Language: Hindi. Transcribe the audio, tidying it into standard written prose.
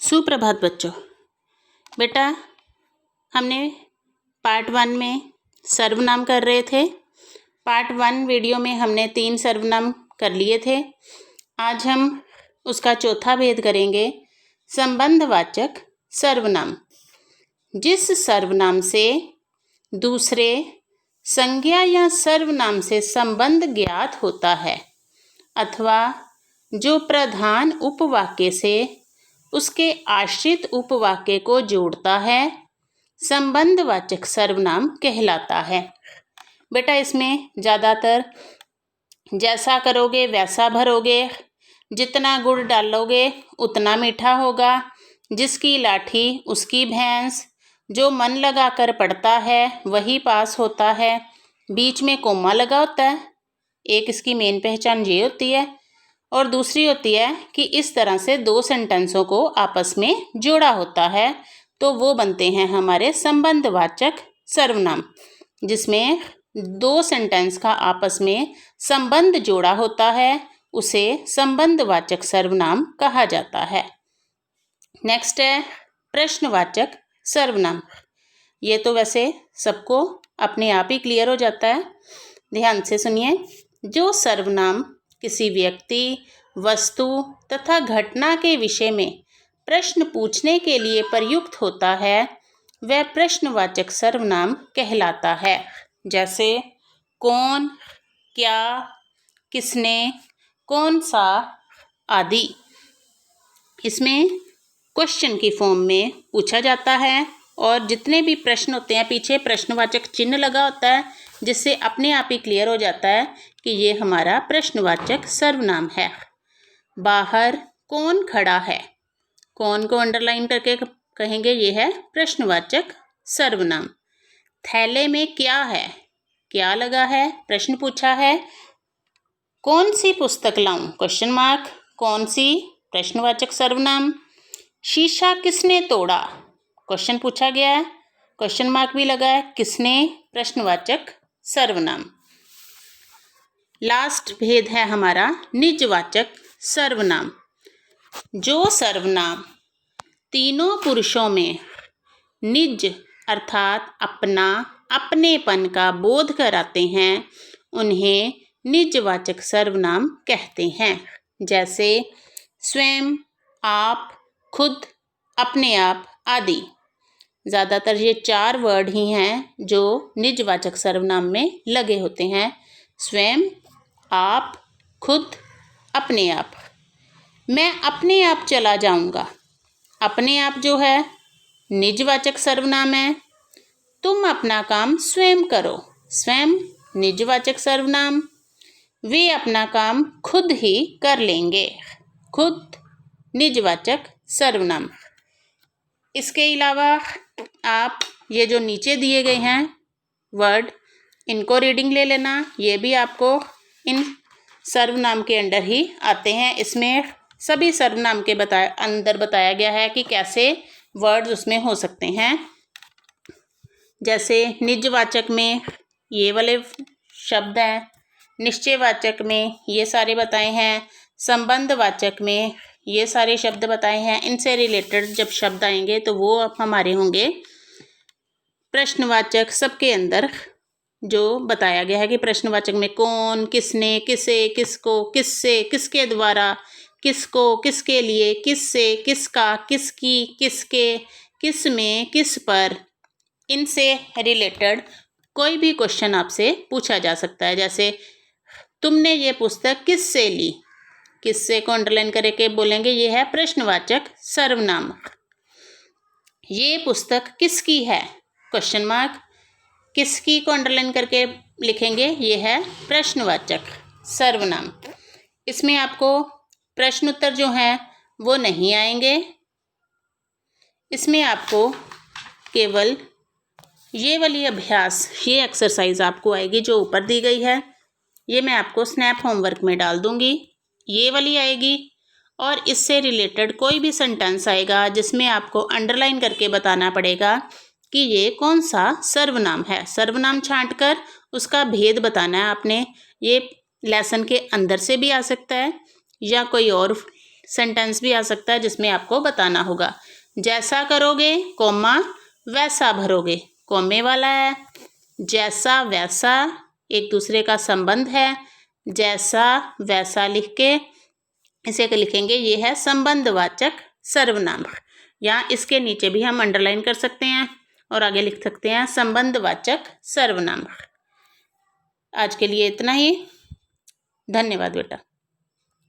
सुप्रभात बच्चों। बेटा, हमने पार्ट 1 में सर्वनाम कर रहे थे। पार्ट 1 वीडियो में हमने 3 सर्वनाम कर लिए थे। आज हम उसका चौथा भेद करेंगे, संबंधवाचक सर्वनाम। जिस सर्वनाम से दूसरे संज्ञा या सर्वनाम से संबंध ज्ञात होता है अथवा जो प्रधान उपवाक्य से उसके आश्रित उपवाक्य को जोड़ता है, संबंधवाचक सर्वनाम कहलाता है। बेटा, इसमें ज़्यादातर जैसा करोगे वैसा भरोगे, जितना गुड़ डालोगे उतना मीठा होगा, जिसकी लाठी उसकी भैंस, जो मन लगा कर पढ़ता है वही पास होता है, बीच में कोमा लगा होता है। एक इसकी मेन पहचान ये होती है और दूसरी होती है कि इस तरह से 2 सेंटेंसों को आपस में जोड़ा होता है तो वो बनते हैं हमारे संबंधवाचक सर्वनाम। जिसमें 2 सेंटेंस का आपस में संबंध जोड़ा होता है उसे संबंधवाचक सर्वनाम कहा जाता है। नेक्स्ट है प्रश्नवाचक सर्वनाम। ये तो वैसे सबको अपने आप ही क्लियर हो जाता है। ध्यान से सुनिए। जो सर्वनाम किसी व्यक्ति, वस्तु तथा घटना के विषय में प्रश्न पूछने के लिए प्रयुक्त होता है वह प्रश्नवाचक सर्वनाम कहलाता है। जैसे कौन, क्या, किसने, कौन सा आदि। इसमें क्वेश्चन की फॉर्म में पूछा जाता है और जितने भी प्रश्न होते हैं पीछे प्रश्नवाचक चिन्ह लगा होता है, जिससे अपने आप ही क्लियर हो जाता है कि ये हमारा प्रश्नवाचक सर्वनाम है। बाहर कौन खड़ा है, कौन को अंडरलाइन करके कहेंगे ये है प्रश्नवाचक सर्वनाम। थैले में क्या है, क्या लगा है, प्रश्न पूछा है। कौन सी पुस्तक लाऊं, क्वेश्चन मार्क, कौन सी, प्रश्नवाचक सर्वनाम। शीशा किसने तोड़ा, क्वेश्चन पूछा गया है, क्वेश्चन मार्क भी लगा है, किसने, प्रश्नवाचक सर्वनाम। लास्ट भेद है हमारा निजवाचक सर्वनाम। जो सर्वनाम तीनों पुरुषों में निज अर्थात अपना, अपनेपन का बोध कराते हैं उन्हें निजवाचक सर्वनाम कहते हैं। जैसे स्वयं, आप, खुद, अपने आप आदि। ज़्यादातर ये 4 वर्ड ही हैं जो निजवाचक सर्वनाम में लगे होते हैं। स्वयं, आप, खुद, अपने आप। मैं अपने आप चला जाऊंगा। अपने आप जो है निजवाचक सर्वनाम है। तुम अपना काम स्वयं करो, स्वयं निजवाचक सर्वनाम। वे अपना काम खुद ही कर लेंगे, खुद निजवाचक सर्वनाम। इसके अलावा आप ये जो नीचे दिए गए हैं वर्ड, इनको रीडिंग ले लेना। ये भी आपको इन सर्वनाम के अंडर ही आते हैं। इसमें सभी सर्वनाम के अंदर बताया गया है कि कैसे वर्ड्स उसमें हो सकते हैं। जैसे निजवाचक में ये वाले शब्द हैं, निश्चयवाचक में ये सारे बताए हैं, संबंधवाचक में ये सारे शब्द बताए हैं। इनसे रिलेटेड जब शब्द आएंगे तो वो हमारे होंगे प्रश्नवाचक। सबके अंदर जो बताया गया है कि प्रश्नवाचक में कौन, किसने, किसे, किसको, किससे, किसके द्वारा, किसको, किसके लिए, किससे, किसका, किसकी, किसके, किस में, किस पर, इनसे रिलेटेड कोई भी क्वेश्चन आपसे पूछा जा सकता है। जैसे तुमने ये पुस्तक किससे ली, किससे को अंडरलाइन करके बोलेंगे ये है प्रश्नवाचक सर्वनाम। ये पुस्तक किसकी है, क्वेश्चन मार्क, किसकी को अंडरलाइन करके लिखेंगे ये है प्रश्नवाचक सर्वनाम। इसमें आपको प्रश्न उत्तर जो हैं वो नहीं आएंगे। इसमें आपको केवल ये वाली अभ्यास, ये एक्सरसाइज आपको आएगी जो ऊपर दी गई है। ये मैं आपको स्नैप होमवर्क में डाल दूंगी। ये वाली आएगी और इससे रिलेटेड कोई भी सेंटेंस आएगा जिसमें आपको अंडरलाइन करके बताना पड़ेगा कि ये कौन सा सर्वनाम है। सर्वनाम छांटकर उसका भेद बताना है आपने। ये लेसन के अंदर से भी आ सकता है या कोई और सेंटेंस भी आ सकता है जिसमें आपको बताना होगा। जैसा करोगे कॉमा वैसा भरोगे, कॉमे वाला है। जैसा वैसा एक दूसरे का संबंध है। जैसा वैसा लिख के इसे लिखेंगे ये है संबंधवाचक सर्वनाम। या इसके नीचे भी हम अंडरलाइन कर सकते हैं और आगे लिख सकते हैं संबंधवाचक सर्वनाम। आज के लिए इतना ही। धन्यवाद बेटा।